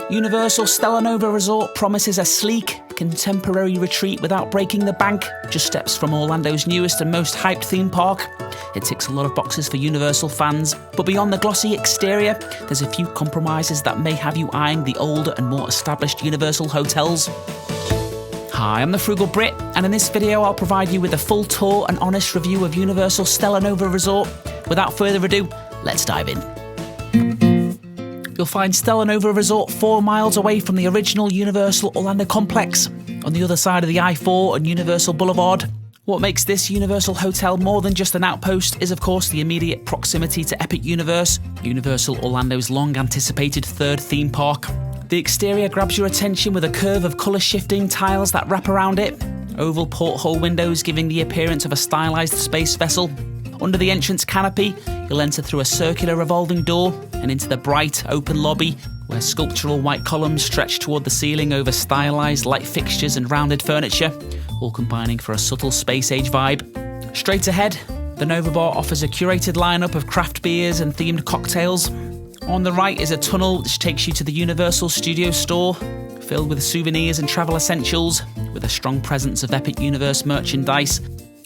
Universal Stella Nova Resort promises a sleek, contemporary retreat without breaking the bank. Just steps from Orlando's newest and most hyped theme park. It ticks a lot of boxes for Universal fans, but beyond the glossy exterior, there's a few compromises that may have you eyeing the older and more established Universal hotels. Hi, I'm the Frugal Brit, and in this video I'll provide you with a full tour and honest review of Universal Stella Nova Resort. Without further ado, let's dive in. You'll find Stella Nova Resort 4 miles away from the original Universal Orlando complex, on the other side of the I-4 and Universal Boulevard. What makes this Universal hotel more than just an outpost is of course the immediate proximity to Epic Universe, Universal Orlando's long-anticipated third theme park. The exterior grabs your attention with a curve of colour-shifting tiles that wrap around it, oval porthole windows giving the appearance of a stylised space vessel. Under the entrance canopy, you'll enter through a circular revolving door and into the bright, open lobby, where sculptural white columns stretch toward the ceiling over stylised light fixtures and rounded furniture, all combining for a subtle space-age vibe. Straight ahead, the Nova Bar offers a curated lineup of craft beers and themed cocktails. On the right is a tunnel which takes you to the Universal Studio store, filled with souvenirs and travel essentials, with a strong presence of Epic Universe merchandise.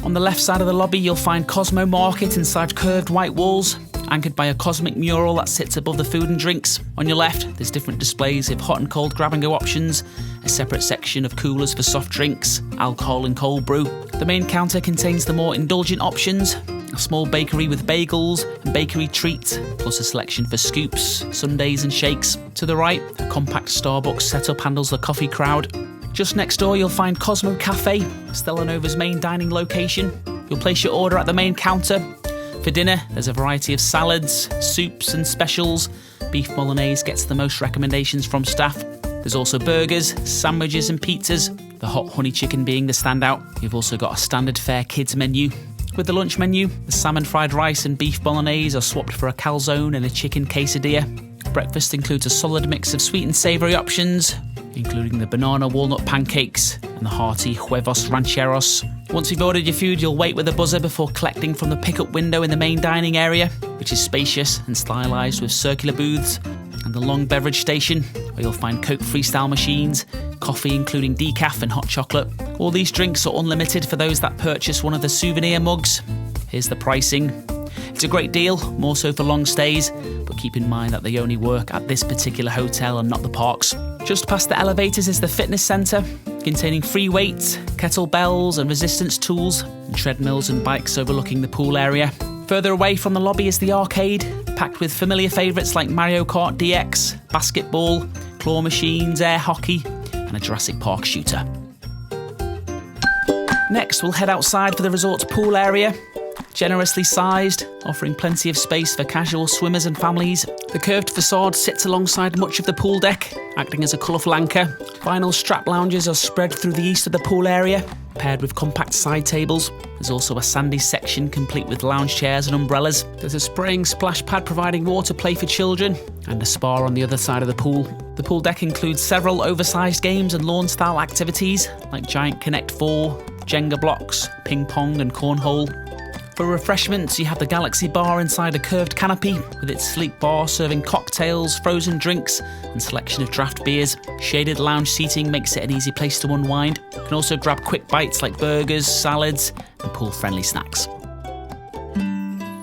On the left side of the lobby, you'll find Cosmo Market inside curved white walls, anchored by a cosmic mural that sits above the food and drinks. On your left, there's different displays of hot and cold grab-and-go options, a separate section of coolers for soft drinks, alcohol and cold brew. The main counter contains the more indulgent options, a small bakery with bagels and bakery treats, plus a selection for scoops, sundaes and shakes. To the right, a compact Starbucks setup handles the coffee crowd. Just next door, you'll find Cosmo Cafe, Stella Nova's main dining location. You'll place your order at the main counter. For dinner, there's a variety of salads, soups and specials. Beef bolognese gets the most recommendations from staff. There's also burgers, sandwiches and pizzas, the hot honey chicken being the standout. You've also got a standard fare kids menu. With the lunch menu, the salmon fried rice and beef bolognese are swapped for a calzone and a chicken quesadilla. Breakfast includes a solid mix of sweet and savoury options, including the banana walnut pancakes and the hearty huevos rancheros. Once you've ordered your food, you'll wait with a buzzer before collecting from the pickup window in the main dining area, which is spacious and stylised with circular booths, and the long beverage station, where you'll find Coke freestyle machines, coffee including decaf and hot chocolate. All these drinks are unlimited for those that purchase one of the souvenir mugs. Here's the pricing. It's a great deal, more so for long stays, but keep in mind that they only work at this particular hotel and not the parks. Just past the elevators is the fitness centre, containing free weights, kettlebells and resistance tools, and treadmills and bikes overlooking the pool area. Further away from the lobby is the arcade, packed with familiar favourites like Mario Kart DX, basketball, claw machines, air hockey, and a Jurassic Park shooter. Next, we'll head outside for the resort's pool area. Generously sized, offering plenty of space for casual swimmers and families. The curved facade sits alongside much of the pool deck, acting as a colourful anchor. Vinyl strap lounges are spread through the east of the pool area, paired with compact side tables. There's also a sandy section complete with lounge chairs and umbrellas. There's a spraying splash pad providing water play for children, and a spa on the other side of the pool. The pool deck includes several oversized games and lawn-style activities, like Giant Connect 4, Jenga blocks, ping pong and cornhole. For refreshments, you have the Galaxy Bar inside a curved canopy, with its sleek bar serving cocktails, frozen drinks, and selection of draft beers. Shaded lounge seating makes it an easy place to unwind. You can also grab quick bites like burgers, salads, and pool-friendly snacks.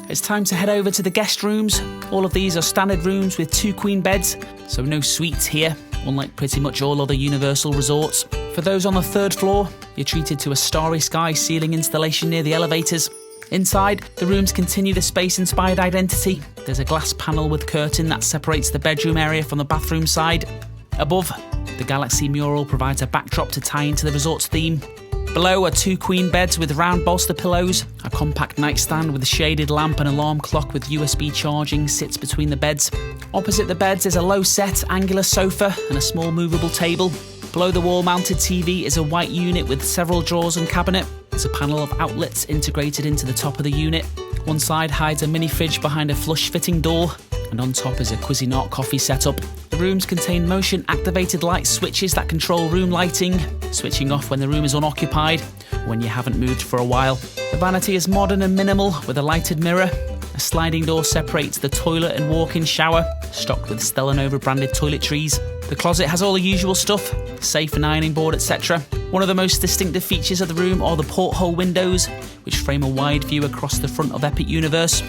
It's time to head over to the guest rooms. All of these are standard rooms with 2 queen beds, so no suites here, unlike pretty much all other Universal resorts. For those on the 3rd floor, you're treated to a starry sky ceiling installation near the elevators. Inside, the rooms continue the space-inspired identity. There's a glass panel with curtain that separates the bedroom area from the bathroom side. Above, the Galaxy mural provides a backdrop to tie into the resort's theme. Below are 2 queen beds with round bolster pillows. A compact nightstand with a shaded lamp and alarm clock with USB charging sits between the beds. Opposite the beds is a low-set, angular sofa and a small movable table. Below the wall-mounted TV is a white unit with several drawers and cabinet. There's a panel of outlets integrated into the top of the unit. One side hides a mini fridge behind a flush-fitting door, and on top is a Cuisinart coffee setup. The rooms contain motion-activated light switches that control room lighting, switching off when the room is unoccupied or when you haven't moved for a while. The vanity is modern and minimal, with a lighted mirror. A sliding door separates the toilet and walk-in shower, stocked with Stella Nova branded toiletries. The closet has all the usual stuff, safe and ironing board, etc. One of the most distinctive features of the room are the porthole windows, which frame a wide view across the front of Epic Universe.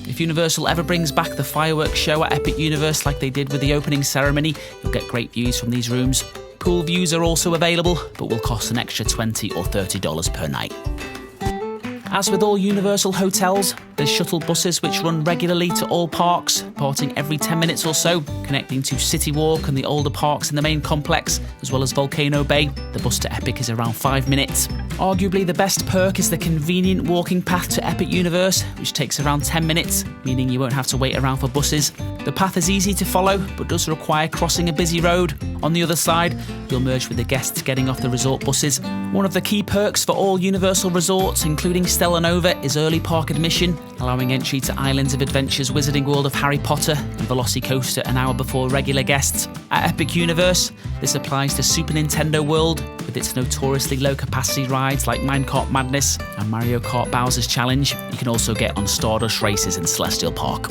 If Universal ever brings back the fireworks show at Epic Universe like they did with the opening ceremony, you'll get great views from these rooms. Pool views are also available, but will cost an extra $20 or $30 per night. As with all Universal hotels, there's shuttle buses which run regularly to all parks, departing every 10 minutes or so, connecting to City Walk and the older parks in the main complex, as well as Volcano Bay. The bus to Epic is around 5 minutes. Arguably the best perk is the convenient walking path to Epic Universe, which takes around 10 minutes, meaning you won't have to wait around for buses. The path is easy to follow, but does require crossing a busy road. On the other side, you'll merge with the guests getting off the resort buses. One of the key perks for all Universal resorts, including Stella Nova, is early park admission, allowing entry to Islands of Adventure's Wizarding World of Harry Potter and Velocicoaster an hour before regular guests. At Epic Universe, this applies to Super Nintendo World, with its notoriously low-capacity rides like Minecart Madness and Mario Kart Bowser's Challenge. You can also get on Stardust races in Celestial Park.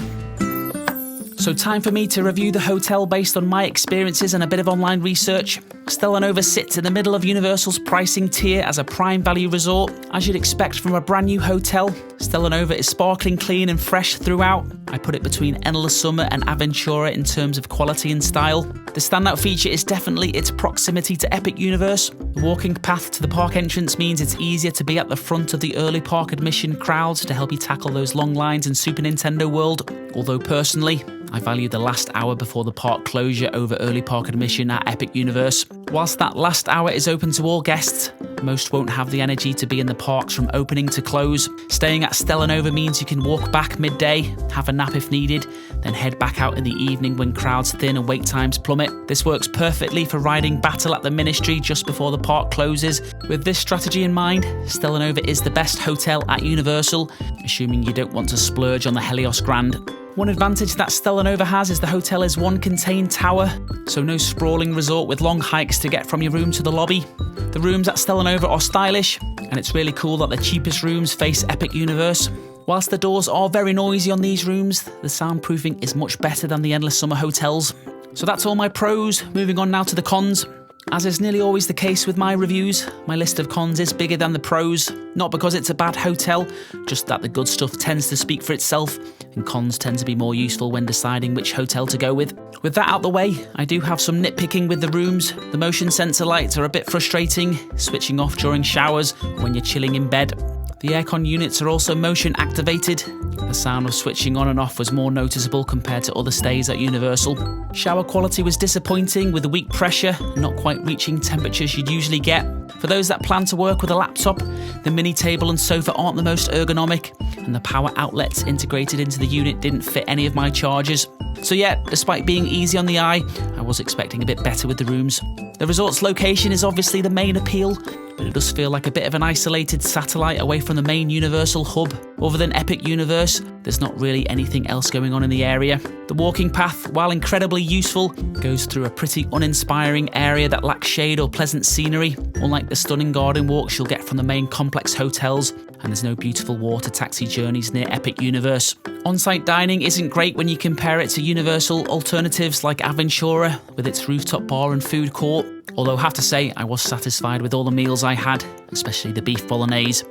So time for me to review the hotel based on my experiences and a bit of online research. Stella Nova sits in the middle of Universal's pricing tier as a prime value resort. As you'd expect from a brand new hotel, Stella Nova is sparkling clean and fresh throughout. I put it between Endless Summer and Aventura in terms of quality and style. The standout feature is definitely its proximity to Epic Universe. The walking path to the park entrance means it's easier to be at the front of the early park admission crowds to help you tackle those long lines in Super Nintendo World. Although personally, I value the last hour before the park closure over early park admission at Epic Universe. Whilst that last hour is open to all guests, most won't have the energy to be in the parks from opening to close. Staying at Stella Nova means you can walk back midday, have a nap if needed, then head back out in the evening when crowds thin and wait times plummet. This works perfectly for riding Battle at the Ministry just before the park closes. With this strategy in mind, Stella Nova is the best hotel at Universal, assuming you don't want to splurge on the Helios Grand. One advantage that Stella Nova has is the hotel is one contained tower, so no sprawling resort with long hikes to get from your room to the lobby. The rooms at Stella Nova are stylish, and it's really cool that the cheapest rooms face Epic Universe. Whilst the doors are very noisy on these rooms, the soundproofing is much better than the Endless Summer hotels. So that's all my pros. Moving on now to the cons. As is nearly always the case with my reviews, my list of cons is bigger than the pros. Not because it's a bad hotel, just that the good stuff tends to speak for itself, and cons tend to be more useful when deciding which hotel to go with. With that out the way, I do have some nitpicking with the rooms. The motion sensor lights are a bit frustrating, switching off during showers when you're chilling in bed. The aircon units are also motion activated. The sound of switching on and off was more noticeable compared to other stays at Universal. Shower quality was disappointing with the weak pressure, not quite reaching temperatures you'd usually get. For those that plan to work with a laptop, the mini table and sofa aren't the most ergonomic, and the power outlets integrated into the unit didn't fit any of my chargers. So yeah, despite being easy on the eye, I was expecting a bit better with the rooms. The resort's location is obviously the main appeal, but it does feel like a bit of an isolated satellite away from the main Universal hub. Other than Epic Universe, there's not really anything else going on in the area. The walking path, while incredibly useful, goes through a pretty uninspiring area that lacks shade or pleasant scenery, unlike the stunning garden walks you'll get from the main complex hotels, and there's no beautiful water taxi journeys near Epic Universe. On-site dining isn't great when you compare it to Universal alternatives like Aventura, with its rooftop bar and food court. Although I have to say, I was satisfied with all the meals I had, especially the beef bolognese.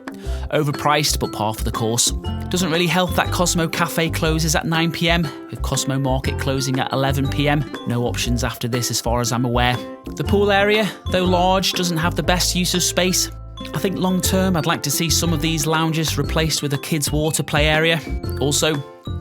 Overpriced, but par for the course. Doesn't really help that Cosmo Cafe closes at 9 PM, with Cosmo Market closing at 11 PM. No options after this as far as I'm aware. The pool area, though large, doesn't have the best use of space. I think long term I'd like to see some of these lounges replaced with a kids' water play area. Also,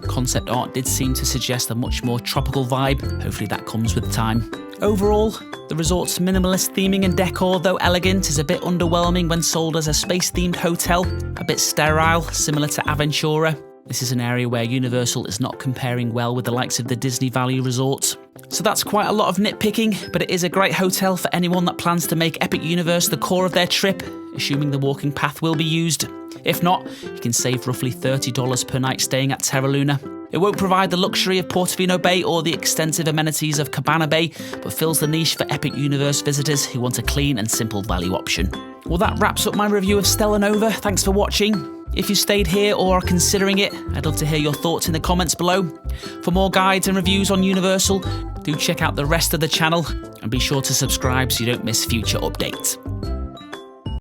concept art did seem to suggest a much more tropical vibe. Hopefully that comes with time. Overall, the resort's minimalist theming and decor, though elegant, is a bit underwhelming when sold as a space-themed hotel. A bit sterile, similar to Aventura. This is an area where Universal is not comparing well with the likes of the Disney Valley resorts. So that's quite a lot of nitpicking, but it is a great hotel for anyone that plans to make Epic Universe the core of their trip, assuming the walking path will be used. If not, you can save roughly $30 per night staying at Terra Luna. It won't provide the luxury of Portofino Bay or the extensive amenities of Cabana Bay, but fills the niche for Epic Universe visitors who want a clean and simple value option. Well, that wraps up my review of Stella Nova. Thanks for watching. If you stayed here or are considering it, I'd love to hear your thoughts in the comments below. For more guides and reviews on Universal, do check out the rest of the channel and be sure to subscribe so you don't miss future updates.